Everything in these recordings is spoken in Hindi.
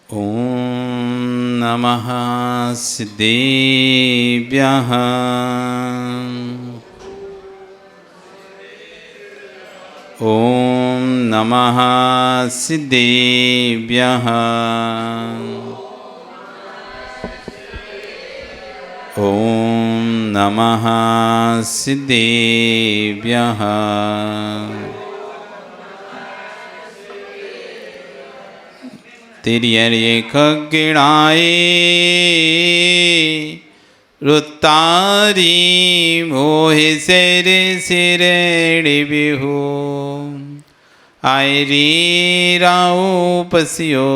ॐ नमः सिद्धेभ्यः। ॐ नमः सिद्धेभ्यः। ॐ नमः सिद्धेभ्यः। तिर्यर्ये खगिणाये रुत्तारी मोहि सिरे सिरेणि बिहु आयरी राउपसियो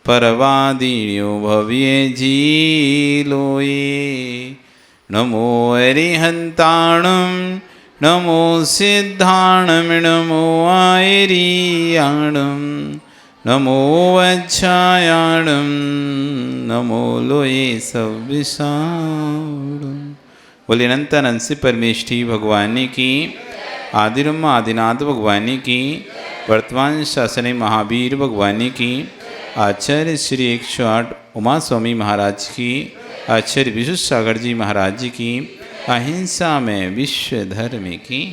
परवादिन्यो भव्य जीलोये। नमो अरिहन्ताणं नमो सिद्धाणं नमो आयरीयाणं नमो वच्छायाणं नमो लोये सविशाणं। बोले अनंत अनंत परमेष्ठी भगवान की, आदिरम आदिनाथ भगवान की, वर्तमान शासने महावीर भगवान की, आचार्य श्री 108 उमा स्वामी महाराज की, आचार्य विशुद्ध सागर जी महाराज जी की, अहिंसा में विश्व धर्म की।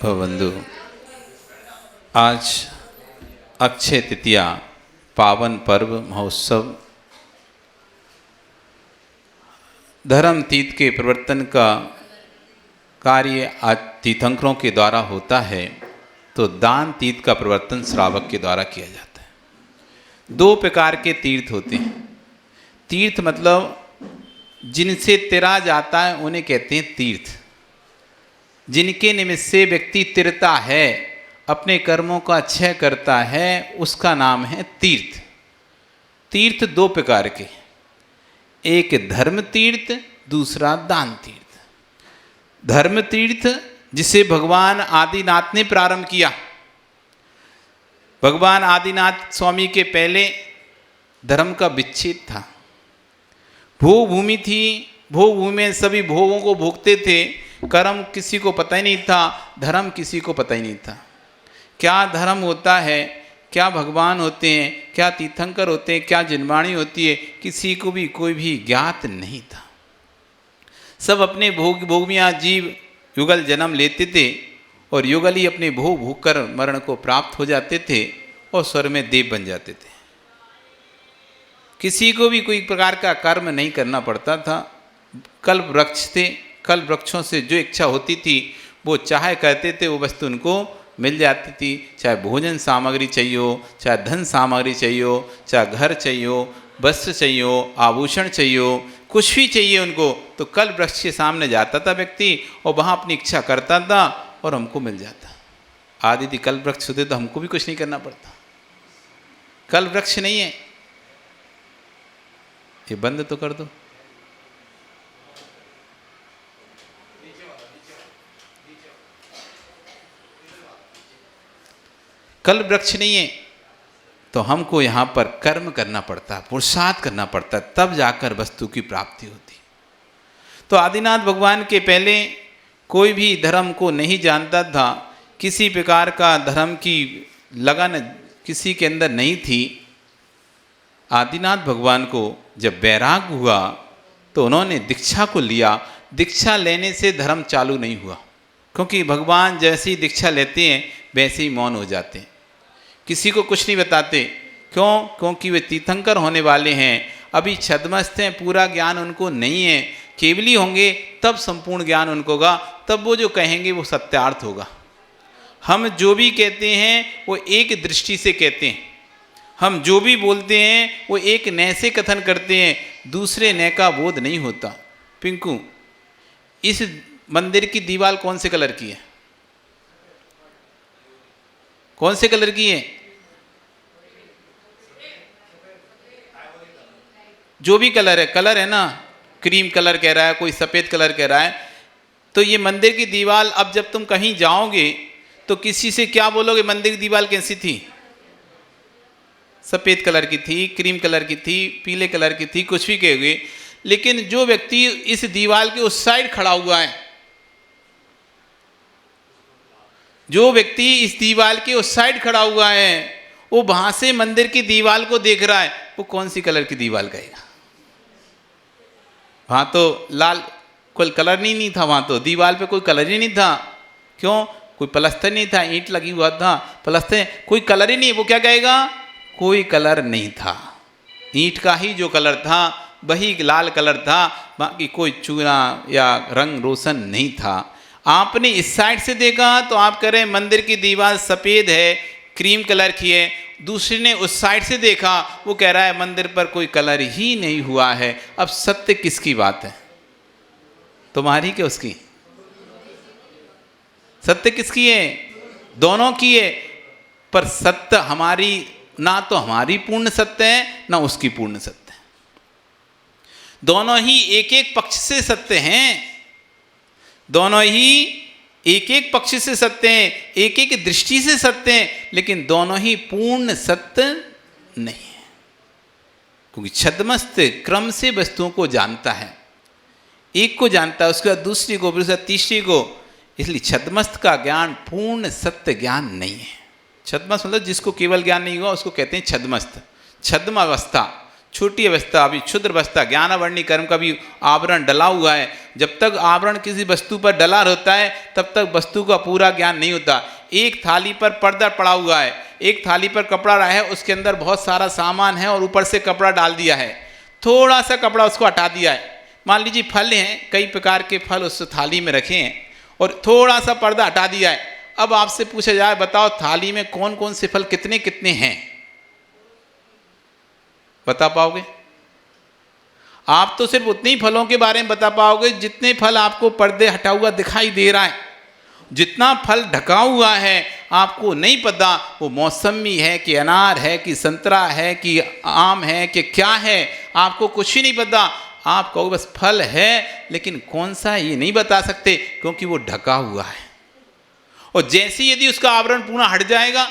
बंधु, आज अक्षय तृतीया पावन पर्व महोत्सव धर्म तीर्थ के प्रवर्तन का कार्य आज तीर्थंकरों के द्वारा होता है, तो दान तीर्थ का प्रवर्तन श्रावक के द्वारा किया जाता है। दो प्रकार के तीर्थ होते हैं। तीर्थ मतलब जिनसे तिरा जाता है उन्हें कहते हैं तीर्थ। जिनके निमित्त से व्यक्ति तिरता है, अपने कर्मों का क्षय करता है, उसका नाम है तीर्थ। तीर्थ दो प्रकार के, एक धर्म तीर्थ, दूसरा दान तीर्थ। धर्म तीर्थ जिसे भगवान आदिनाथ ने प्रारंभ किया। भगवान आदिनाथ स्वामी के पहले धर्म का विच्छेद था। भोग भूमि थी, भोग भूमि में सभी भोगों को भोगते थे। कर्म किसी को पता ही नहीं था, धर्म किसी को पता ही नहीं था। क्या धर्म होता है, क्या भगवान होते हैं, क्या तीर्थंकर होते हैं, क्या जिनवाणी होती है, किसी को भी कोई भी ज्ञात नहीं था। सब अपने भोग में जीव युगल जन्म लेते थे और युगल ही अपने भोग भोग कर मरण को प्राप्त हो जाते थे और स्वर्ग में देव बन जाते थे। किसी को भी कोई प्रकार का कर्म नहीं करना पड़ता था। कल्प वृक्ष थे, कल्प वृक्षों से जो इच्छा होती थी वो चाहे कहते थे, वो वस्तु उनको मिल जाती थी। चाहे भोजन सामग्री चाहिए हो, चाहे धन सामग्री चाहिए हो, चाहे घर चाहिए हो, वस्त्र चाहिए हो, आभूषण चाहिए हो, कुछ भी चाहिए उनको, तो कल्प वृक्ष के सामने जाता था व्यक्ति और वहाँ अपनी इच्छा करता था और हमको मिल जाता। आदि यदि कल्प वृक्ष होते तो हमको भी कुछ नहीं करना पड़ता। कल्प वृक्ष नहीं है, ये बंद तो कर दो। कल्प वृक्ष नहीं है तो हमको यहाँ पर कर्म करना पड़ता, पुरुषार्थ करना पड़ता, तब जाकर वस्तु की प्राप्ति होती। तो आदिनाथ भगवान के पहले कोई भी धर्म को नहीं जानता था। किसी प्रकार का धर्म की लगन किसी के अंदर नहीं थी। आदिनाथ भगवान को जब वैराग हुआ तो उन्होंने दीक्षा को लिया। दीक्षा लेने से धर्म चालू नहीं हुआ, क्योंकि भगवान जैसी दीक्षा लेते हैं वैसे ही मौन हो जाते हैं, किसी को कुछ नहीं बताते। क्यों? क्योंकि वे तीर्थंकर होने वाले हैं, अभी छद्मस्त हैं, पूरा ज्ञान उनको नहीं है। केवली होंगे तब संपूर्ण ज्ञान उनको होगा, तब वो जो कहेंगे वो सत्यार्थ होगा। हम जो भी कहते हैं वो एक दृष्टि से कहते हैं, हम जो भी बोलते हैं वो एक नय से कथन करते हैं, दूसरे नय का बोध नहीं होता। पिंकू, इस मंदिर की दीवार कौन से कलर की है? कौन से कलर की है? जो भी कलर है ना, क्रीम कलर कह रहा है, कोई सफ़ेद कलर कह रहा है। तो ये मंदिर की दीवार, अब जब तुम कहीं जाओगे तो किसी से क्या बोलोगे? मंदिर की दीवार कैसी थी? सफ़ेद कलर की थी, क्रीम कलर की थी, पीले कलर की थी, कुछ भी कहोगे। लेकिन जो व्यक्ति इस दीवार के उस साइड खड़ा हुआ है जो व्यक्ति इस दीवार के उस साइड खड़ा हुआ है वो वहां से मंदिर की दीवार को देख रहा है, वो कौन सी कलर की दीवार कहेगा? वहां तो लाल कोई कलर नहीं था, वहां तो दीवार पे कोई कलर ही नहीं था। क्यों? कोई प्लस्तर नहीं था, ईंट लगी हुआ था, प्लस्तर, कोई कलर ही नहीं। वो क्या कहेगा? कोई कलर नहीं था, ईंट का ही जो कलर था वही लाल कलर था, बाकी कोई चूना या रंग रोशन नहीं था। आपने इस साइड से देखा तो आप कह रहे हैं मंदिर की दीवार सफ़ेद है, क्रीम कलर की है। दूसरे ने उस साइड से देखा, वो कह रहा है मंदिर पर कोई कलर ही नहीं हुआ है। अब सत्य किसकी बात है? तुम्हारी कि उसकी? सत्य किसकी है? दोनों की है। पर सत्य हमारी, ना तो हमारी पूर्ण सत्य है ना उसकी पूर्ण सत्य है। दोनों ही एक एक पक्ष से सत्य हैं, दोनों ही एक एक पक्ष से सत्य हैं, एक एक दृष्टि से सत्य हैं, लेकिन दोनों ही पूर्ण सत्य नहीं है। क्योंकि छद्मस्त क्रम से वस्तुओं को जानता है, एक को जानता है, उसके बाद दूसरी को, फिर उसके बाद तीसरी को। इसलिए छद्मस्त का ज्ञान पूर्ण सत्य ज्ञान नहीं है। छद्मस्त मतलब जिसको केवल ज्ञान नहीं हुआ उसको कहते हैं छद्मस्त। छद्म अवस्था, छोटी अवस्था, अभी क्षुद्र अवस्था, ज्ञानावरणी कर्म का भी आवरण डला हुआ है। जब तक आवरण किसी वस्तु पर डला रहता है तब तक वस्तु का पूरा ज्ञान नहीं होता। एक थाली पर पर्दा पड़ा हुआ है, एक थाली पर कपड़ा रहा है, उसके अंदर बहुत सारा सामान है और ऊपर से कपड़ा डाल दिया है, थोड़ा सा कपड़ा उसको हटा दिया है। मान लीजिए फल हैं, कई प्रकार के फल उस थाली में रखे हैं और थोड़ा सा पर्दा हटा दिया है। अब आपसे पूछा जाए, बताओ थाली में कौन कौन से फल कितने कितने हैं? बता पाओगे? आप तो सिर्फ उतने ही फलों के बारे में बता पाओगे जितने फल आपको पर्दे हटा हुआ दिखाई दे रहा है। जितना फल ढका हुआ है आपको नहीं पता वो मौसमी है कि अनार है कि संतरा है कि आम है कि क्या है, आपको कुछ ही नहीं पता। आप कहोगे बस फल है, लेकिन कौन सा है ये नहीं बता सकते क्योंकि वो ढका हुआ है। और जैसे यदि उसका आवरण पूरा हट जाएगा,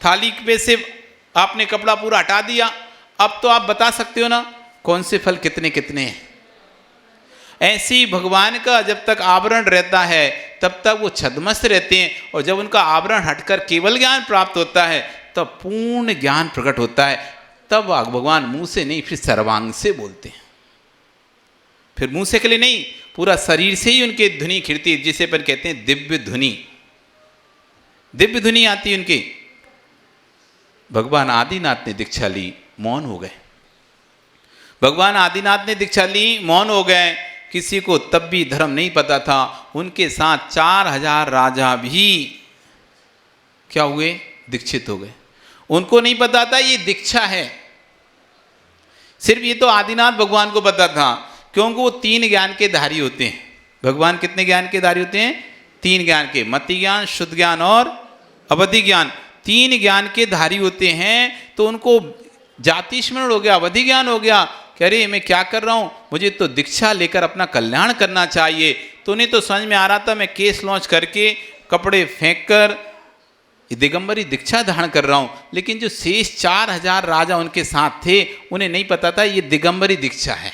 थाली पे से आपने कपड़ा पूरा हटा दिया, अब तो आप बता सकते हो ना कौन से फल कितने कितने हैं। ऐसे ही भगवान का जब तक आवरण रहता है तब तक वो छद्मस्त रहते हैं, और जब उनका आवरण हटकर केवल ज्ञान प्राप्त होता है तब पूर्ण ज्ञान प्रकट होता है। तब भगवान मुंह से नहीं, फिर सर्वांग से बोलते हैं। फिर मुंह से के लिए नहीं, पूरा शरीर से ही उनके ध्वनि खिड़ती है, जिसे अपन कहते हैं दिव्य ध्वनि। दिव्य ध्वनि आती है उनकी। भगवान आदिनाथ ने दीक्षा ली, मौन हो गए। भगवान आदिनाथ ने दीक्षा ली, मौन हो गए। किसी को तब भी धर्म नहीं पता था। उनके साथ 4000 राजा भी क्या हुए? दीक्षित हो गए। उनको नहीं पता था ये दीक्षा है। सिर्फ ये तो आदिनाथ भगवान को पता था, क्योंकि वो 3 ज्ञान के धारी होते हैं। भगवान कितने ज्ञान के धारी होते हैं? 3 ज्ञान के, मति ज्ञान, शुद्ध ज्ञान और अवधि ज्ञान। 3 ज्ञान के धारी होते हैं। तो उनको जाति स्मरण हो गया, अवधि ज्ञान हो गया कि अरे मैं क्या कर रहा हूँ, मुझे तो दीक्षा लेकर अपना कल्याण करना चाहिए। तो उन्हें तो समझ में आ रहा था मैं केस लॉन्च करके कपड़े फेंक कर दिगंबरी दीक्षा धारण कर रहा हूँ। लेकिन जो शेष 4000 राजा उनके साथ थे उन्हें नहीं पता था ये दिगंबरी दीक्षा है।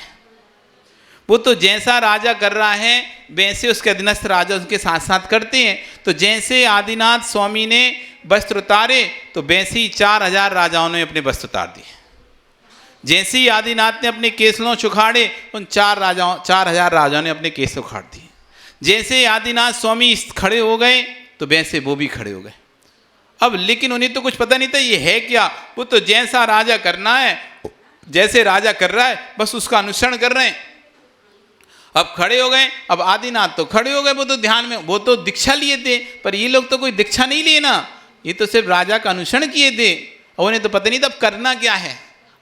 वो तो जैसा राजा कर रहा है वैसे उसके अधीनस्थ राजा उसके साथ साथ करते हैं। तो जैसे आदिनाथ स्वामी ने वस्त्र उतारे तो वैसे ही 4000 राजाओं ने अपने वस्त्र उतार दिए। जैसे ही आदिनाथ ने अपने केसलों उखाड़े उन 4000 राजाओं ने अपने केस उखाड़ दिए। जैसे आदिनाथ स्वामी खड़े हो गए तो वैसे वो भी खड़े हो गए। अब लेकिन उन्हें तो कुछ पता नहीं था ये है क्या। वो तो जैसा राजा करना है, जैसे राजा कर रहा है बस उसका अनुसरण कर रहे हैं। अब खड़े हो गए। अब आदिनाथ तो खड़े हो गए, वो तो ध्यान में, वो तो दीक्षा लिए थे। पर ये लोग तो कोई दीक्षा नहीं लिए ना, ये तो सिर्फ राजा का अनुसरण किए थे। और उन्हें तो पता नहीं था अब करना क्या है,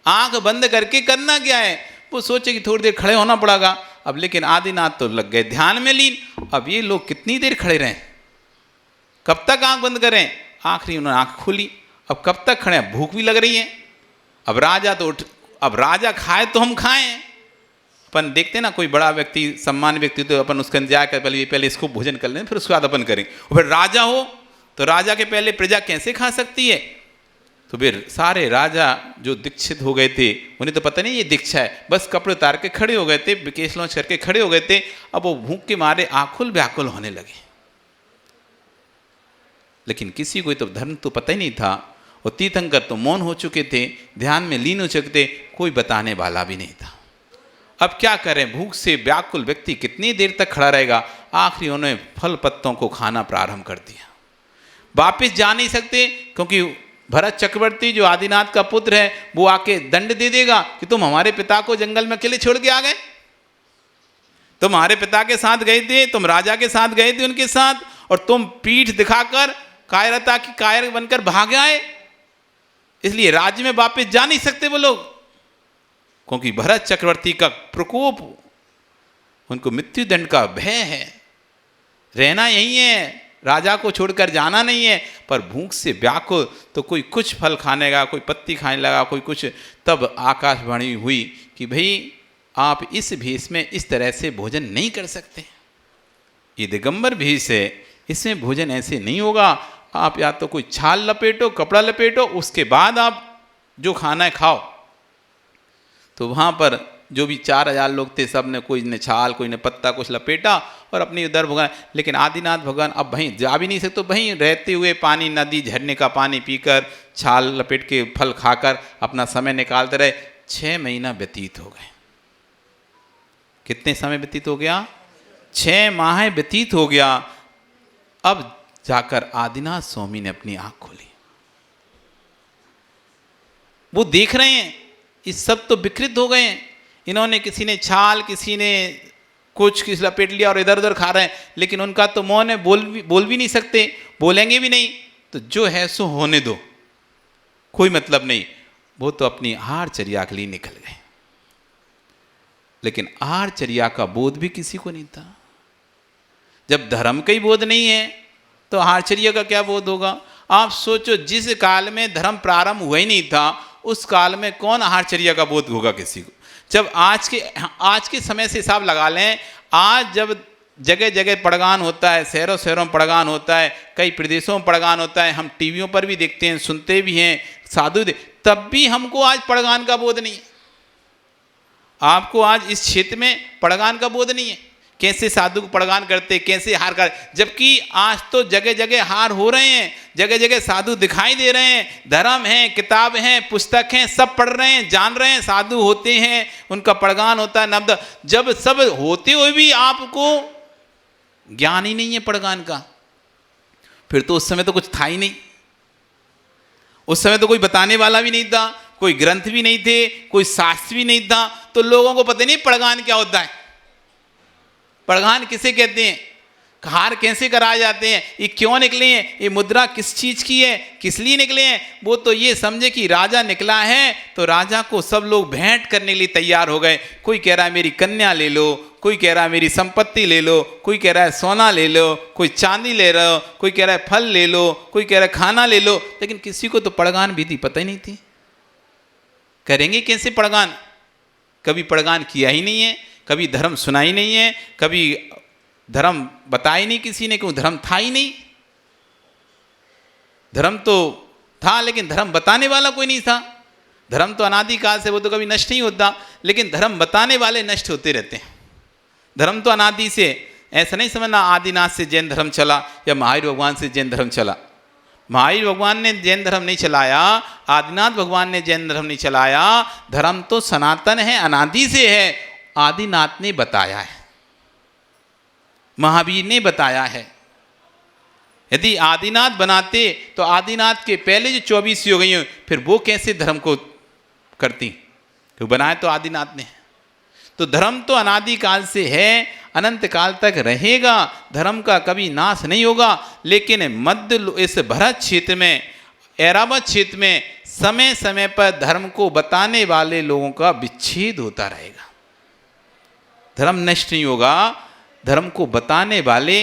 आंख बंद करके करना क्या है। वो सोचे कि थोड़ी देर खड़े होना पड़ेगा। अब लेकिन आदिनाथ तो लग गए ध्यान में लीन। अब ये लोग कितनी देर खड़े रहें, कब तक आंख बंद करें? आखिरी उन्होंने आंख खोली। अब कब तक खड़े हैं, भूख भी लग रही है। अब राजा तो उठ, अब राजा खाए तो हम खाएं। अपन देखते ना कोई बड़ा व्यक्ति, सम्मान व्यक्ति, तो अपन उसके अंदर जाकर पहले इसको भोजन कर लें, फिर उसके बाद अपन करें। और फिर राजा हो तो राजा के पहले प्रजा कैसे खा सकती है? तो फिर सारे राजा जो दीक्षित हो गए थे उन्हें तो पता नहीं ये दीक्षा है, बस कपड़े उतार के खड़े हो गए थे, केस लॉन्च करके खड़े हो गए थे। अब वो भूख के मारे आकुल व्याकुल होने लगे। लेकिन किसी को तो धर्म तो पता ही नहीं था, और तीर्थंकर तो मौन हो चुके थे, ध्यान में लीन हो चुके थे, कोई बताने वाला भी नहीं था। अब क्या करें, भूख से व्याकुल व्यक्ति कितनी देर तक खड़ा रहेगा। आखिरी उन्होंने फल पत्तों को खाना प्रारंभ कर दिया। वापिस जा नहीं सकते, क्योंकि भरत चक्रवर्ती जो आदिनाथ का पुत्र है वो आके दंड दे देगा कि तुम हमारे पिता को जंगल में अकेले छोड़ के आ गए, तुम हमारे पिता के साथ गए थे, तुम राजा के साथ गए थे उनके साथ, और तुम पीठ दिखाकर कायरता की कायर बनकर भाग आए। इसलिए राज्य में वापस जा नहीं सकते वो लोग, क्योंकि भरत चक्रवर्ती का प्रकोप, उनको मृत्यु दंड का भय है। रहना यही है, राजा को छोड़कर जाना नहीं है। पर भूख से व्याकुल, तो कोई कुछ फल खाने लगा, कोई पत्ती खाने लगा, कोई कुछ। तब आकाशवाणी हुई कि भाई आप इस भेष में इस तरह से भोजन नहीं कर सकते, ये दिगंबर भेष है, इसमें भोजन ऐसे नहीं होगा। आप या तो कोई छाल लपेटो, कपड़ा लपेटो, उसके बाद आप जो खाना है खाओ। तो वहाँ पर जो भी 4000 लोग थे, सब ने, कोई ने छाल, कोई ने पत्ता, कुछ लपेटा और अपनी उधर भगवान। लेकिन आदिनाथ भगवान अब वहीं जा भी नहीं सकते, तो वहीं रहते हुए पानी, नदी, झरने का पानी पीकर, छाल लपेट के, फल खाकर अपना समय निकालते रहे। 6 महीना व्यतीत हो गए। कितने समय व्यतीत हो गया? 6 माह व्यतीत हो गया। अब जाकर आदिनाथ स्वामी ने अपनी आंख खोली। वो देख रहे हैं ये सब तो विकृत हो गए हैं, इन्होंने, किसी ने छाल, किसी ने कुछ, किसी लपेट लिया और इधर उधर खा रहे हैं। लेकिन उनका तो मौन है, बोल भी नहीं सकते, बोलेंगे भी नहीं। तो जो है सो होने दो, कोई मतलब नहीं। वो तो अपनी आहारचर्या के लिए निकल गए। लेकिन आहारचर्या का बोध भी किसी को नहीं था। जब धर्म का ही बोध नहीं है तो आहारचर्या का क्या बोध होगा? आप सोचो, जिस काल में धर्म प्रारंभ हुआ ही नहीं था, उस काल में कौन आहारचर्या का बोध होगा किसी को? जब आज के समय से हिसाब लगा लें, आज जब जगह जगह पड़गान होता है, शहरों शहरों में पड़गान होता है, कई प्रदेशों में पड़गान होता है, हम टीवियों पर भी देखते हैं, सुनते भी हैं, साधु तब भी हमको आज पड़गान का बोध नहीं है। आपको आज इस क्षेत्र में पड़गान का बोध नहीं है, कैसे साधु को पड़गान करते, कैसे हार कर। जबकि आज तो जगह जगह हार हो रहे हैं, जगह जगह साधु दिखाई दे रहे हैं, धर्म है, किताब है, पुस्तक हैं, सब पढ़ रहे हैं, जान रहे हैं, साधु होते हैं, उनका पड़गान होता है, नब्द। जब सब होते हुए भी आपको ज्ञान ही नहीं है पड़गान का, फिर तो उस समय तो कुछ था ही नहीं। उस समय तो कोई बताने वाला भी नहीं था, कोई ग्रंथ भी नहीं थे, कोई शास्त्र भी नहीं था, तो लोगों को पता नहीं पड़गान क्या होता है, पड़गान किसे कहते हैं, हार कैसे कराए जाते हैं, ये क्यों निकले हैं, ये मुद्रा किस चीज की है, किस लिए निकले हैं। वो तो ये समझे कि राजा निकला है तो राजा को सब लोग भेंट करने के लिए तैयार हो गए। कोई कह रहा है मेरी कन्या ले लो, कोई कह रहा है मेरी संपत्ति ले लो, कोई कह रहा है सोना ले लो, कोई चांदी ले रहे हो, कोई कह रहा है फल ले लो, कोई कह रहा है खाना ले लो। लेकिन किसी को तो पड़गान विधि पता ही नहीं थी। करेंगे कैसे पड़गान? कभी पड़गान किया ही नहीं है, कभी धर्म सुना ही नहीं है, कभी धर्म बताया ही नहीं किसी ने, क्यों धर्म था ही नहीं। धर्म तो था लेकिन धर्म बताने वाला कोई नहीं था। धर्म तो अनादिकाल से, वो तो कभी नष्ट नहीं होता, लेकिन धर्म बताने वाले नष्ट होते रहते हैं। धर्म तो अनादि से, ऐसा नहीं समझना आदिनाथ से जैन धर्म चला या महावीर भगवान से जैन धर्म चला। महावीर भगवान ने जैन धर्म नहीं चलाया, आदिनाथ भगवान ने जैन धर्म नहीं चलाया। धर्म तो सनातन है, अनादि से है, आदिनाथ ने बताया है, महावीर ने बताया है। यदि आदिनाथ बनाते तो आदिनाथ के पहले जो 24 योग हैं, फिर वो कैसे धर्म को करती? क्यों बनाया तो आदिनाथ ने। तो धर्म तो अनादि काल से है, अनंत काल तक रहेगा, धर्म का कभी नाश नहीं होगा। लेकिन मध्य इस भरत क्षेत्र में, ऐरावत क्षेत्र में समय समय पर धर्म को बताने वाले लोगों का विच्छेद होता रहेगा। धर्म नष्ट नहीं होगा, धर्म को बताने वाले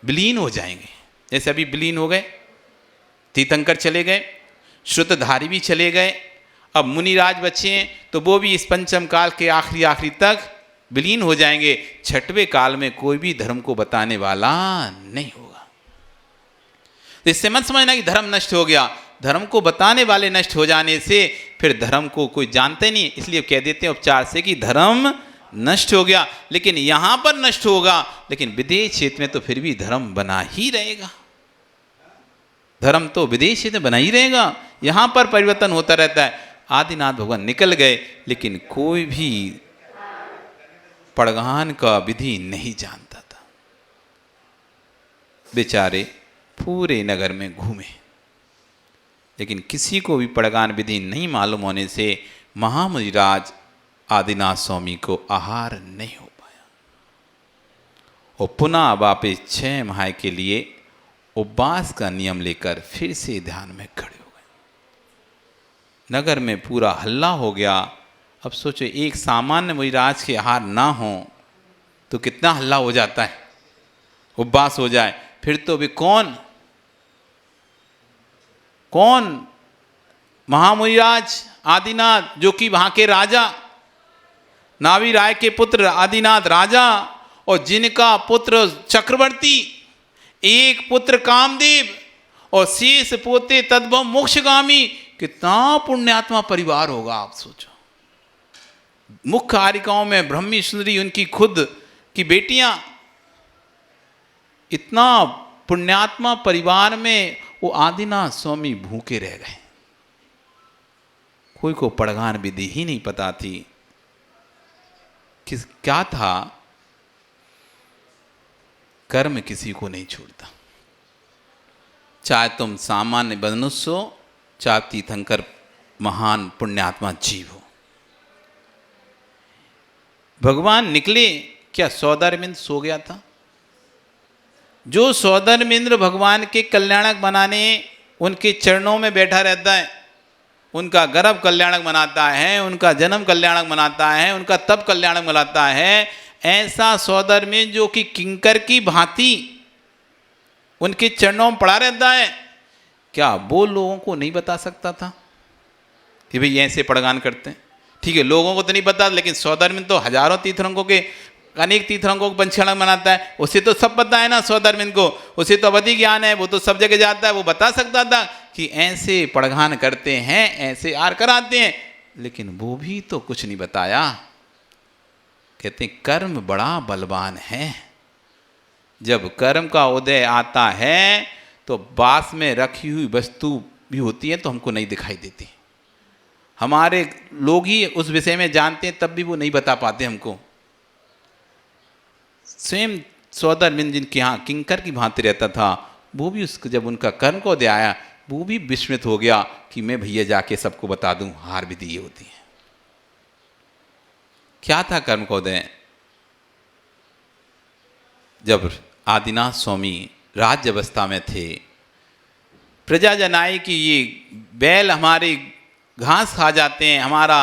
विलीन हो जाएंगे। जैसे अभी विलीन हो गए, तीर्थंकर चले गए, श्रुतधारी भी चले गए, अब मुनिराज बचे हैं, तो वो भी इस पंचम काल के आखिरी तक विलीन हो जाएंगे। 6वें काल में कोई भी धर्म को बताने वाला नहीं होगा। तो इससे मत समझना कि धर्म नष्ट हो गया। धर्म को बताने वाले नष्ट हो जाने से फिर धर्म को कोई जानते नहीं, इसलिए कह देते हैं उपचार से कि धर्म नष्ट हो गया। लेकिन यहाँ पर नष्ट होगा, लेकिन विदेश क्षेत्र में तो फिर भी धर्म बना ही रहेगा। धर्म तो विदेशी में बना ही रहेगा, यहाँ पर परिवर्तन होता रहता है। आदिनाथ भगवान निकल गए, लेकिन कोई भी पड़गान का विधि नहीं जानता था। बेचारे पूरे नगर में घूमे, लेकिन किसी को भी पड़गान विधि नहीं मालूम होने से महामुनिराज आदिनाथ स्वामी को आहार नहीं हो पाया। और पुनः वापिस 6 माह के लिए उपवास का नियम लेकर फिर से ध्यान में खड़े हो गए। नगर में पूरा हल्ला हो गया। अब सोचो, एक सामान्य मुनिराज के आहार ना हो तो कितना हल्ला हो जाता है, उपवास हो जाए। फिर तो भी कौन महामुनिराज आदिनाथ, जो कि वहां के राजा नावी राय के पुत्र आदिनाथ राजा, और जिनका पुत्र चक्रवर्ती, एक पुत्र कामदेव और शेष पोते तद्भव मोक्षगामी, कितना पुण्यात्मा परिवार होगा आप सोचो। मुख्य आरिकाओं में ब्रह्मी सुंदरी उनकी खुद की बेटियां, इतना पुण्यात्मा परिवार में वो आदिनाथ स्वामी भूखे रह गए। कोई को पड़गान विधि ही नहीं पता थी। क्या था, कर्म किसी को नहीं छोड़ता, चाहे तुम सामान्य मनुष्य हो, चाहे तीर्थंकर महान पुण्यात्मा जीव हो। भगवान निकले, क्या सौदामिंद्र सो गया था? जो सौदामिंद्र भगवान के कल्याणक बनाने उनके चरणों में बैठा रहता है, उनका गर्भ कल्याणक बनाता है, उनका जन्म कल्याणक बनाता है, उनका तप कल्याणक बनाता है, ऐसा सौदामिंद्र जो कि किंकर की भांति उनके चरणों में पड़ा रहता है, क्या वो लोगों को नहीं बता सकता था कि भाई ऐसे पड़गान करते हैं? ठीक है, लोगों को तो नहीं पता, लेकिन सौदामिंद्र तो हजारों तीर्थंकरों के, अनेक तीर्थंकरों को पंचक्षणक बनाता है, उसे तो सब पता है ना सौदामिंद्र को, उसे तो अवधि ज्ञान है, वो तो सब जगह जाता है, वो बता सकता था कि ऐसे पड़गान करते हैं, ऐसे आर कराते हैं, लेकिन वो भी तो कुछ नहीं बताया। कहते हैं कर्म बड़ा बलवान है। जब कर्म का उदय आता है तो बास में रखी हुई वस्तु भी होती है तो हमको नहीं दिखाई देती। हमारे लोग ही उस विषय में जानते हैं, तब भी वो नहीं बता पाते हमको। स्वयं सौदामिंद्र जिनके यहाँ किंकर की भांति रहता था, वो भी उसको जब उनका कर्म को उदय आया, वो भी विस्मित हो गया कि मैं भैया जाके सबको बता दूं हार विधि ये होती है। क्या था कर्म का उदय? जब आदिनाथ स्वामी राज्य अवस्था में थे, प्रजा जन आई कि ये बैल हमारे घास खा जाते हैं, हमारा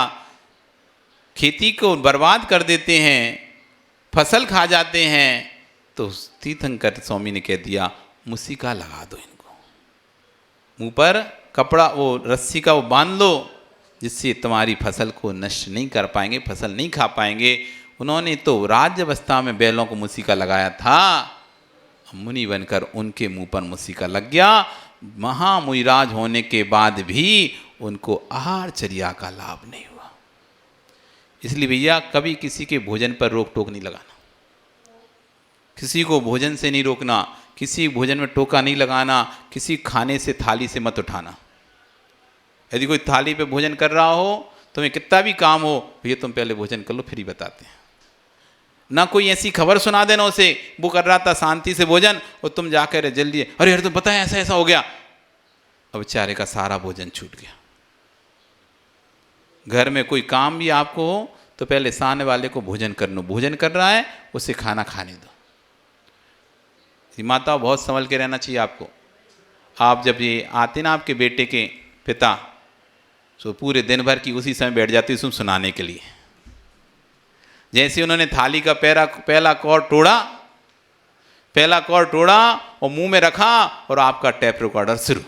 खेती को बर्बाद कर देते हैं, फसल खा जाते हैं, तो तीर्थंकर स्वामी ने कह दिया मुसिका लगा दो इनको, मुंह पर कपड़ा वो रस्सी का वो बांध लो, जिससे तुम्हारी फसल को नष्ट नहीं कर पाएंगे, फसल नहीं खा पाएंगे। उन्होंने तो राज्य अवस्था में बैलों को मुसिका लगाया था, मुनि बनकर उनके मुंह पर मुसिका लग गया। महामुनिराज होने के बाद भी उनको आहारचर्या का लाभ नहीं हुआ। इसलिए भैया कभी किसी के भोजन पर रोक टोक नहीं लगाना, किसी को भोजन से नहीं रोकना, किसी भोजन में टोका नहीं लगाना, किसी खाने से थाली से मत उठाना। यदि कोई थाली पे भोजन कर रहा हो, तुम्हें कितना भी काम हो, भैया तुम पहले भोजन कर लो फिर ही बताते हैं। ना कोई ऐसी खबर सुना देना उसे, वो कर रहा था शांति से भोजन और तुम जाकर जल्दी अरे यार तुम पता है ऐसा ऐसा हो गया, अब बेचारे का सारा भोजन छूट गया। घर में कोई काम भी आपको हो तो पहले सामने वाले को भोजन कर लो, भोजन कर रहा है उसे खाना खाने दो। माता बहुत संभल के रहना चाहिए आपको। आप जब ये आते ना आपके बेटे के पिता, तो पूरे दिन भर की उसी समय बैठ जाती सुन सुनाने के लिए। जैसे उन्होंने थाली का पहला कौर तोड़ा और मुंह में रखा और आपका टेप रिकॉर्डर शुरू।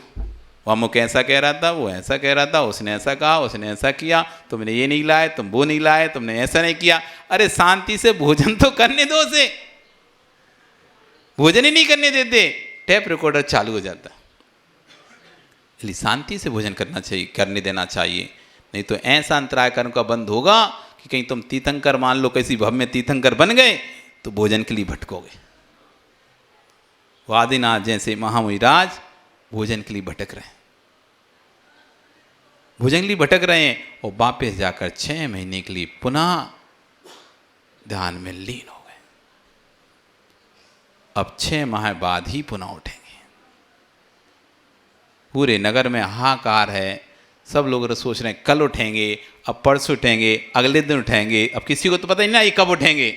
वो अमुक ऐसा कह रहा था, वो ऐसा कह रहा था, उसने ऐसा कहा, उसने ऐसा किया, तुमने ये नहीं लाए, तुम वो नहीं लाए, तुमने ऐसा नहीं किया। अरे शांति से भोजन तो करने दो उसे, भोजन ही नहीं करने देते, टेप रिकॉर्डर चालू हो जाता। इसलिए शांति से भोजन करना चाहिए, करने देना चाहिए, नहीं तो ऐसा अंतराय कर्म का बंद होगा कि कहीं तुम तीर्थंकर मान लो किसी भव में तीर्थंकर बन गए तो भोजन के लिए भटकोगे। आदिनाथ जैसे महामुनिराज भोजन के लिए भटक रहे हैं, भोजन के लिए भटक रहे हैं और वापस जाकर 6 महीने के लिए पुनः ध्यान में लीन हो गए। अब 6 माह बाद ही पुनः उठेंगे। पूरे नगर में हाहाकार है, सब लोग सोच रहे हैं कल उठेंगे, अब परसों उठेंगे, अगले दिन उठेंगे। अब किसी को तो पता ही नहीं ये कब उठेंगे।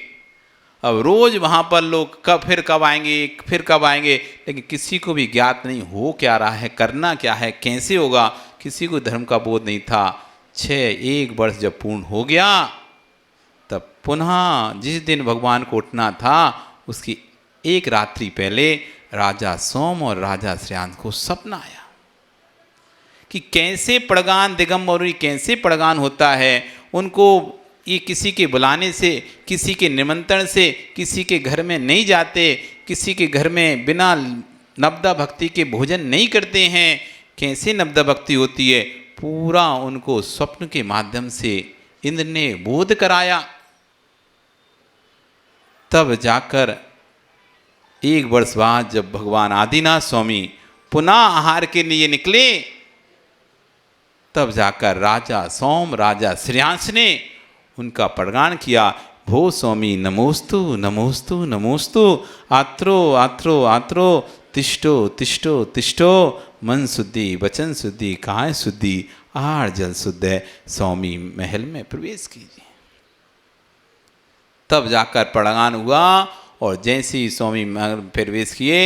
अब रोज वहाँ पर लोग कब आएंगे, लेकिन किसी को भी ज्ञात नहीं हो क्या रहा है, करना क्या है, कैसे होगा, किसी को धर्म का बोध नहीं था। 1 वर्ष जब पूर्ण हो गया तब पुनः जिस दिन भगवान को उठना था उसकी 1 रात्रि पहले राजा सोम और राजा श्रेयांश को सपना आया कि कैसे पड़गान दिगंबर, कैसे पड़गान होता है। उनको ये किसी के बुलाने से, किसी के निमंत्रण से, किसी के घर में नहीं जाते, किसी के घर में बिना नवदा भक्ति के भोजन नहीं करते हैं। कैसे नवदा भक्ति होती है, पूरा उनको स्वप्न के माध्यम से इंद्र ने बोध कराया। तब जाकर 1 वर्ष बाद जब भगवान आदिनाथ स्वामी पुनः आहार के लिए निकले, तब जाकर राजा सोम, राजा श्रेयांश ने उनका प्रगान किया। भो स्वामी नमोस्तु नमोस्तु नमोस्तु, आत्रो आत्रो आत्रो, तिष्ठो तिष्ठो तिष्ठो, मन शुद्धि वचन शुद्धि काय शुद्धि, आहार जल शुद्ध है, स्वामी महल में प्रवेश कीजिए। तब जाकर प्रगान हुआ और जैसे ही स्वामी महल में प्रवेश किए,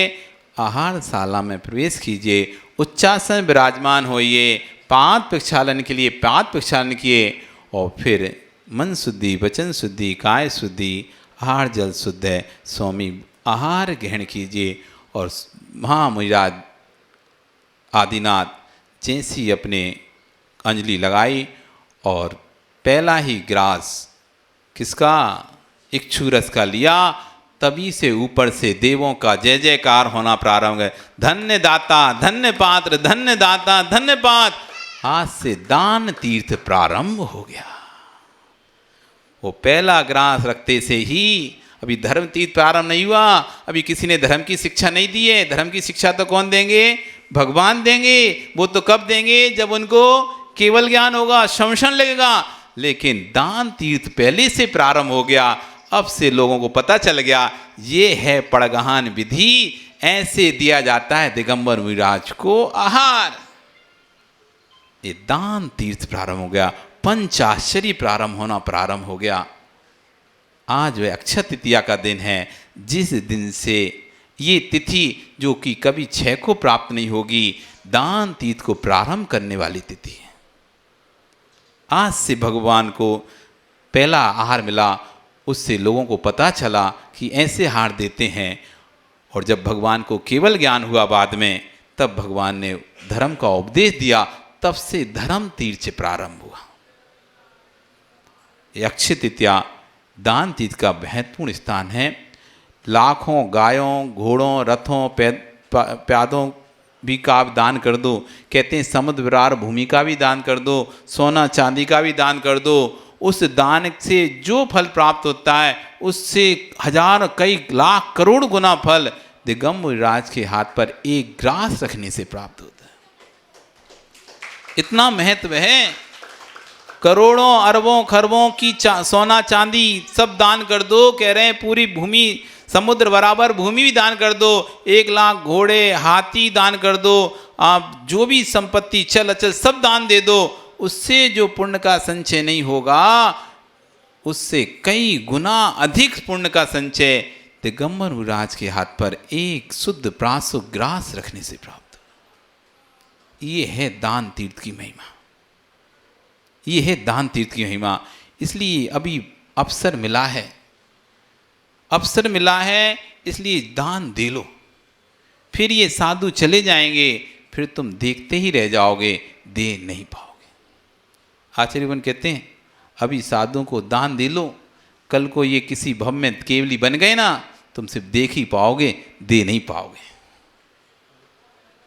आहारशाला में प्रवेश कीजिए, उच्चासन विराजमान होइए, पाद प्रक्षालन के लिए पाद प्रक्षालन किए और फिर मन शुद्धि वचन शुद्धि काय शुद्धि, आहार जल शुद्ध है, स्वामी आहार ग्रहण कीजिए। और महामुनिराज आदिनाथ जैसी अपने अंजलि लगाई और पहला ही ग्रास किसका, इक्षुरस का लिया, तभी से ऊपर से देवों का जय जयकार होना प्रारंभ है। धन्य दाता धन्य पात्र, धन्य दाता धन्य पात्र। आज से दान तीर्थ प्रारंभ हो गया। वो पहला ग्रास रखते से ही अभी धर्म तीर्थ प्रारंभ नहीं हुआ। अभी किसी ने धर्म की शिक्षा नहीं दी है। धर्म की शिक्षा तो कौन देंगे, भगवान देंगे। वो तो कब देंगे, जब उनको केवल ज्ञान होगा, संशय लगेगा। लेकिन दान तीर्थ पहले से प्रारंभ हो गया। अब से लोगों को पता चल गया ये है पड़गहान विधि, ऐसे दिया जाता है दिगंबर मुनिराज को आहार। ये दान तीर्थ प्रारंभ हो गया, पंचाश्चर्य प्रारंभ होना प्रारंभ हो गया। आज वह अक्षय तृतीया का दिन है, जिस दिन से ये तिथि जो कि कभी 6 को प्राप्त नहीं होगी, दान तीर्थ को प्रारंभ करने वाली तिथि है। आज से भगवान को पहला आहार मिला, उससे लोगों को पता चला कि ऐसे आहार देते हैं। और जब भगवान को केवल ज्ञान हुआ बाद में, तब भगवान ने धर्म का उपदेश दिया। तब से धर्म तीर्थ से प्रारंभ हुआ। अक्षय तृतीया दान तीर्थ का महत्वपूर्ण स्थान है। लाखों गायों, घोड़ों, रथों, प्यादों भी का दान कर दो। कहते हैं समुद्र विरार भूमि का भी दान कर दो, सोना चांदी का भी दान कर दो। उस दान से जो फल प्राप्त होता है, उससे 1000 कई लाख करोड़ गुना फल दिगंबर राज के हाथ पर 1 ग्रास रखने से प्राप्त होता है। इतना महत्व है। करोड़ों अरबों खरबों की सोना चांदी सब दान कर दो। कह रहे हैं पूरी भूमि, समुद्र बराबर भूमि भी दान कर दो। 1 लाख घोड़े, हाथी दान कर दो। आप जो भी संपत्ति चल अचल सब दान दे दो। उससे जो पुण्य का संचय नहीं होगा, उससे कई गुना अधिक पुण्य का संचय दिगंबर मुनिराज के हाथ पर 1 शुद्ध प्रासु ग्रास रखने से प्राप्त। ये है दान तीर्थ की महिमा, ये है दान तीर्थ की महिमा। इसलिए अभी अवसर मिला है, अवसर मिला है, इसलिए दान दे लो। फिर ये साधु चले जाएंगे, फिर तुम देखते ही रह जाओगे, दे नहीं पाओगे। आचार्यगण कहते हैं अभी साधुओं को दान दे लो, कल को ये किसी भव में केवली बन गए ना, तुम सिर्फ देख ही पाओगे, दे नहीं पाओगे।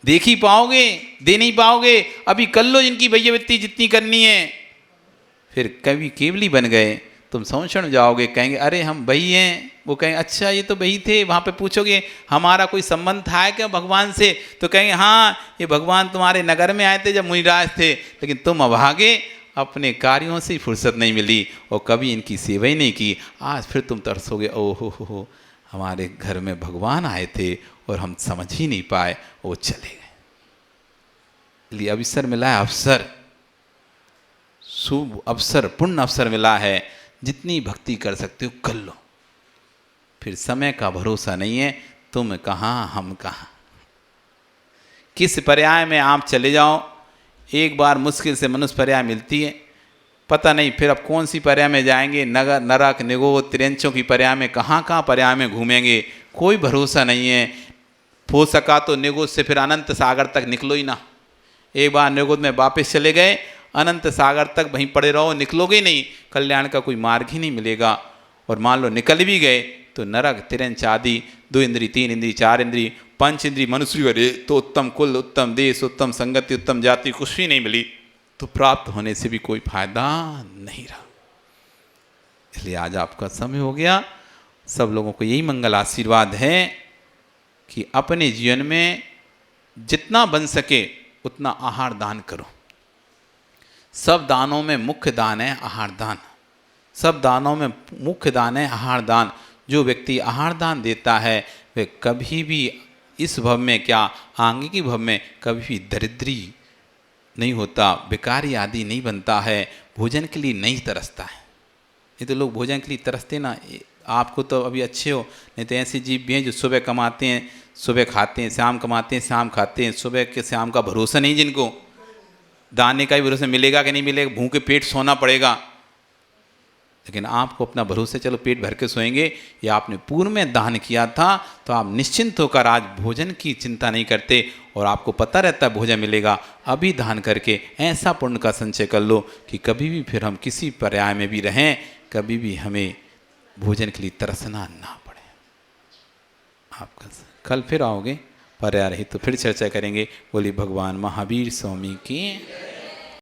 देख ही पाओगे, दे नहीं पाओगे। अभी कर लो जिनकी भैयावृत्ति जितनी करनी है, फिर कभी केवली बन गए तुम संशय जाओगे, कहेंगे अरे हम वही हैं, वो कहेंगे अच्छा ये तो वही थे। वहाँ पे पूछोगे हमारा कोई संबंध था क्या भगवान से, तो कहेंगे हाँ ये भगवान तुम्हारे नगर में आए थे जब मुनिराज थे, लेकिन तुम अभागे, अपने कार्यों से ही फुर्सत नहीं मिली और कभी इनकी सेवा ही नहीं की। आज फिर तुम तरसोगे, ओहो हो हमारे घर में भगवान आए थे और हम समझ ही नहीं पाए, वो चले गए। इसलिए अवसर मिला है, अवसर शुभ अवसर, पुण्य अवसर मिला है, जितनी भक्ति कर सकते हो कर लो। फिर समय का भरोसा नहीं है, तुम कहाँ हम कहाँ, किस पर्याय में आप चले जाओ। एक बार मुश्किल से मनुष्य पर्याय मिलती है, पता नहीं फिर अब कौन सी पर्याय में जाएंगे, नगर नरक निगोद त्रियंचों की पर्याय में कहाँ कहाँ पर्याय में घूमेंगे, कोई भरोसा नहीं है। हो सका तो निगोद से फिर अनंत सागर तक निकलो ही ना। एक बार निगोद में वापस चले गए, अनंत सागर तक वहीं पड़े रहो, निकलोगे नहीं, कल्याण का कोई मार्ग ही नहीं मिलेगा। और मान लो निकल भी गए तो नरक तिरंच आदि 2 इंद्री 3 इंद्री 4 इंद्री 5 इंद्री मनुष्य वरे तो उत्तम कुल उत्तम देश उत्तम संगति उत्तम जाति कुछ भी नहीं मिली, तो प्राप्त होने से भी कोई फायदा नहीं रहा। इसलिए आज आपका समय हो गया। सब लोगों को यही मंगल आशीर्वाद है कि अपने जीवन में जितना बन सके उतना आहार दान करो। सब दानों में मुख्य दान है आहार दान, सब दानों में मुख्य दान है आहार दान। जो व्यक्ति आहार दान देता है वह कभी भी इस भव में क्या आगे की भव में कभी भी दरिद्री नहीं होता, बेकारी आदि नहीं बनता है, भोजन के लिए नहीं तरसता है। नहीं तो लोग भोजन के लिए तरसते ना, आपको तो अभी अच्छे हो, नहीं तो ऐसे जीव भी हैं जो सुबह कमाते हैं सुबह खाते हैं, शाम कमाते हैं शाम खाते हैं, सुबह के शाम का भरोसा नहीं, जिनको दाने का ही भरोसा मिलेगा कि नहीं मिलेगा, भूखे पेट सोना पड़ेगा। लेकिन आपको अपना भरोसा, चलो पेट भर के सोएंगे, या आपने पूर्व में दान किया था तो आप निश्चिंत होकर आज भोजन की चिंता नहीं करते और आपको पता रहता है भोजन मिलेगा। अभी दान करके ऐसा पुण्य का संचय कर लो कि कभी भी फिर हम किसी पर्याय में भी रहें, कभी भी हमें भोजन के लिए तरसना ना पड़े। आपका कल फिर आओगे पर्याय रही तो फिर चर्चा करेंगे। बोली भगवान महावीर स्वामी की।